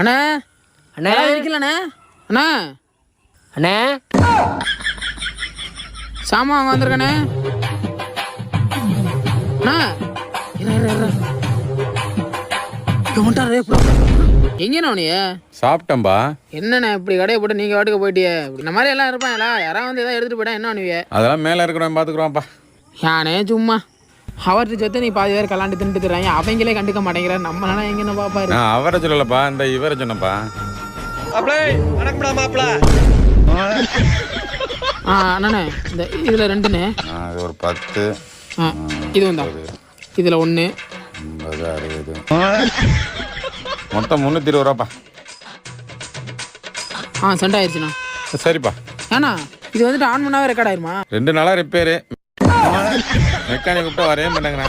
அண்ணா அண்ணா இருக்கலண்ணே. அண்ணா அண்ணே சாமான் வாங்க வந்திருக்கண்ணே. அண்ணா எங்கண்ணா நீ? சாப்பிட்டம்பா. என்னண்ணே இப்படி கடையை போட்டு நீங்க வாட்டுக்கு போயிட்டியே? இந்த மாதிரி எல்லாம் இருப்பாங்களா? யாராவது வந்து ஏதாவது எடுத்துட்டு போயிட்டா என்ன பண்ணுவிய? அதெல்லாம் மேலே இருக்கிறவன் பார்த்துக்குறோம்ப்பா. யானே சும்மா அவர்கிட்ட சேர்த்து நீ பாதி பேர் கலாண்டு தின்ட்டு இருக்கிறாங்க, அவங்களே கண்டுக்க மாட்டேங்கிற. நம்மளால எங்கன்னு பாப்பாரு. நான் அவரை சொல்லலப்பா, இந்த இவரை சொன்னப்பா. அண்ணே இந்த இதுல 2ண்ணே. இது ஒரு 10. இது வந்தா இதுல 1 50 60 மொத்தம் 320 ரூபாப்பா. சென்ட் ஆயிடுச்சுண்ணா. சரிப்பா. ஏண்ணா இது வந்துட்டு ஆன் பண்ணாவே ரெக்கார்ட் ஆயிருமா? 2 நாளா ரிப்பேரு. மெக்கானிக் கூப்பிட்டா வரவே மாட்டாங்கண்ணா.